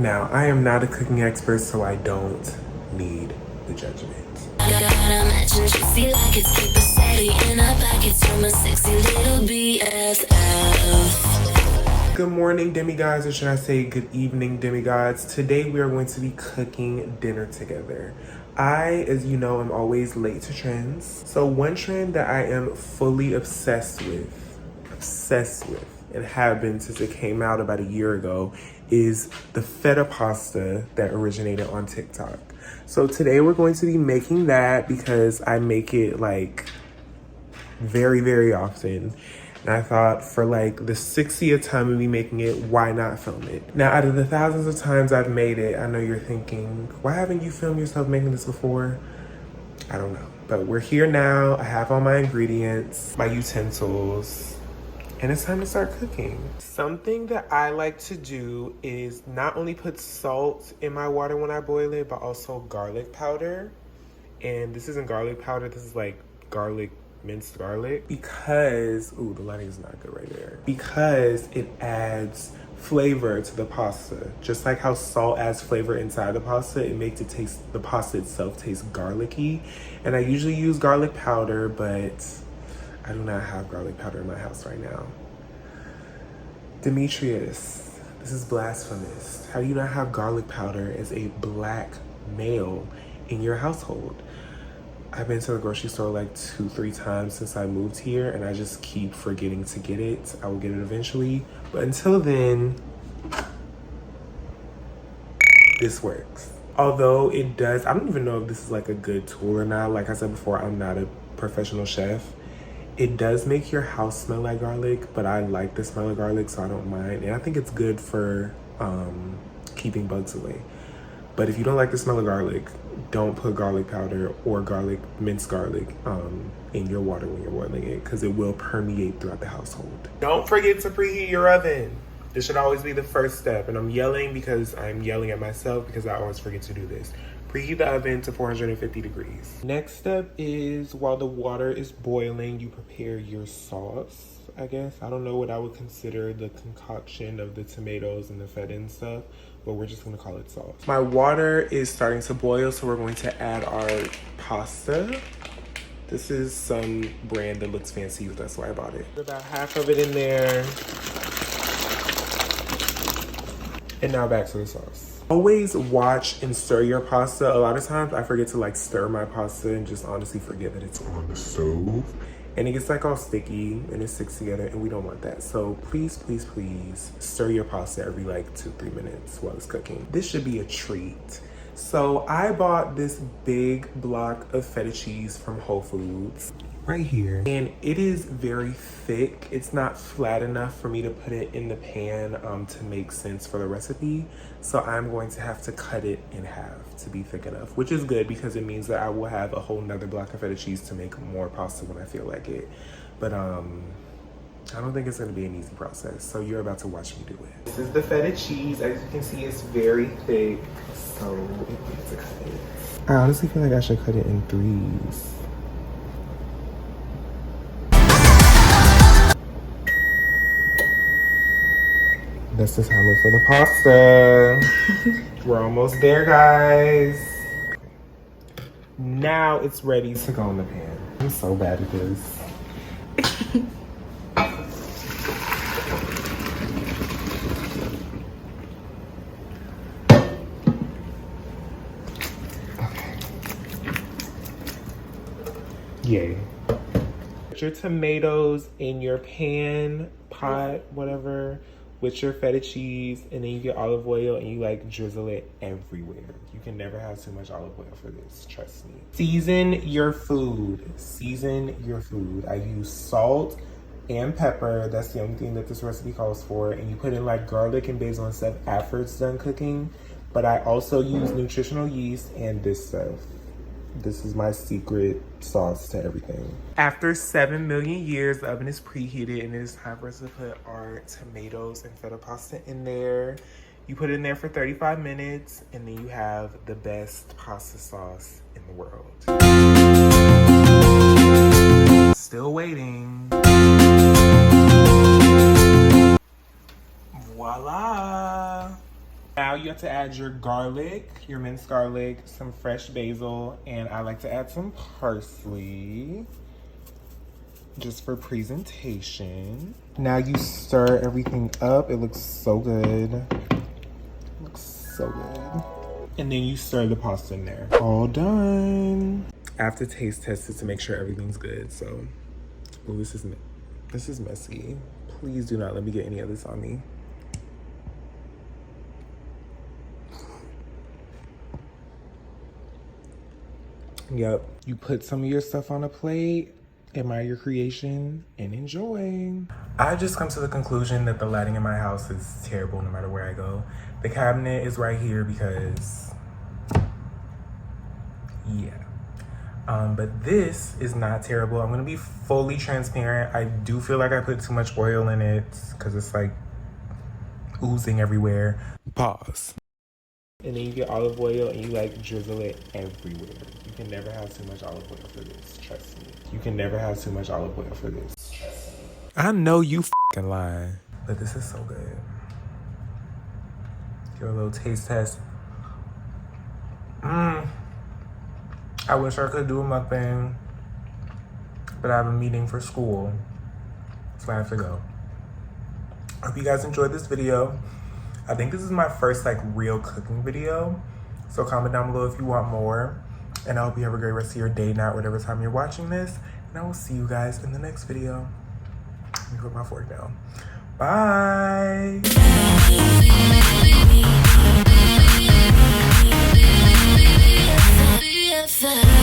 Now, I am not a cooking expert, so I don't need the judgment. Good morning, demigods, or should I say good evening, demigods. Today we are going to be cooking dinner together. I, as you know, am always late to trends. So one trend that I am fully obsessed with, and have been since it came out about a year ago, is the feta pasta that originated on TikTok. So today we're going to be making that because I make it like very, very often. And I thought for like the 60th time of me making it, why not film it? Now, out of the thousands of times I've made it, I know you're thinking, why haven't you filmed yourself making this before? I don't know, but we're here now. I have all my ingredients, my utensils, and it's time to start cooking. Something that I like to do is not only put salt in my water when I boil it, but also garlic powder. And this isn't garlic powder, this is like minced garlic, because, ooh, the lighting is not good right there. Because it adds flavor to the pasta. Just like how salt adds flavor inside the pasta, it makes the pasta itself taste garlicky. And I usually use garlic powder, but I do not have garlic powder in my house right now. Demetrius, this is blasphemous. How do you not have garlic powder as a black male in your household? I've been to the grocery store like 2-3 times since I moved here, and I just keep forgetting to get it. I will get it eventually, but until then, this works. Although it does, I don't even know if this is like a good tool or not. Like I said before, I'm not a professional chef. It does make your house smell like garlic, but I like the smell of garlic, so I don't mind. And I think it's good for keeping bugs away. But if you don't like the smell of garlic, don't put garlic powder or minced garlic in your water when you're boiling it, because it will permeate throughout the household. Don't forget to preheat your oven. This should always be the first step. And I'm yelling because I'm yelling at myself because I always forget to do this. Preheat the oven to 450 degrees. Next step is, while the water is boiling, you prepare your sauce, I guess. I don't know what I would consider the concoction of the tomatoes and the feta and stuff, but we're just gonna call it sauce. My water is starting to boil, so we're going to add our pasta. This is some brand that looks fancy, that's why I bought it. About half of it in there. And now back to the sauce. Always watch and stir your pasta. A lot of times I forget to like stir my pasta and just honestly forget that it's on the stove. And it gets like all sticky and it sticks together, and we don't want that. So please, please, please stir your pasta every like 2-3 minutes while it's cooking. This should be a treat. So I bought this big block of feta cheese from Whole Foods right here, and it is very thick. It's not flat enough for me to put it in the pan to make sense for the recipe, so I'm going to have to cut it in half to be thick enough, which is good because it means that I will have a whole nother block of feta cheese to make more pasta when I feel like it. But I don't think it's going to be an easy process, so you're about to watch me do it. This is the feta cheese. As you can see, it's very thick, so it needs to cut it. I honestly feel like I should cut it in threes. That's the timer for the pasta. We're almost there, guys. Now it's ready to go in the pan. I'm so bad at this. Okay. Yay. Put your tomatoes in your pan, pot, whatever, with your feta cheese, and then you get olive oil and you like drizzle it everywhere. You can never have too much olive oil for this, trust me. Season your food. Season your food. I use salt and pepper. That's the only thing that this recipe calls for. And you put in like garlic and basil and stuff after it's done cooking. But I also use nutritional yeast and this stuff. This is my secret sauce to everything. After 7 million years, the oven is preheated and it is time for us to put our tomatoes and feta pasta in there. You put it in there for 35 minutes and then you have the best pasta sauce in the world. Still waiting. Voila. Now you you have to add your garlic, your minced garlic, some fresh basil, and I like to add some parsley just for presentation. Now you stir everything up. It looks so good. It looks so good. And then you stir the pasta in there. All done. I have to taste test it to make sure everything's good. So, oh, this is messy. Please do not let me get any of this on me. Yep. You put some of your stuff on a plate, admire your creation, and enjoy. I just come to the conclusion that the lighting in my house is terrible no matter where I go. The cabinet is right here because, yeah. But this is not terrible. I'm gonna be fully transparent. I do feel like I put too much oil in it because it's like oozing everywhere. Pause. And then you get olive oil and you like drizzle it everywhere. You can never have too much olive oil for this, trust me. You can never have too much olive oil for this, trust me. I know you f***ing lying, but this is so good. Give a little taste test. I wish I could do a mukbang, but I have a meeting for school, so I have to go. Hope you guys enjoyed this video. I think this is my first like real cooking video. So comment down below if you want more. And I hope you have a great rest of your day, night, whatever time you're watching this. And I will see you guys in the next video. Let me put my fork down. Bye. Feta.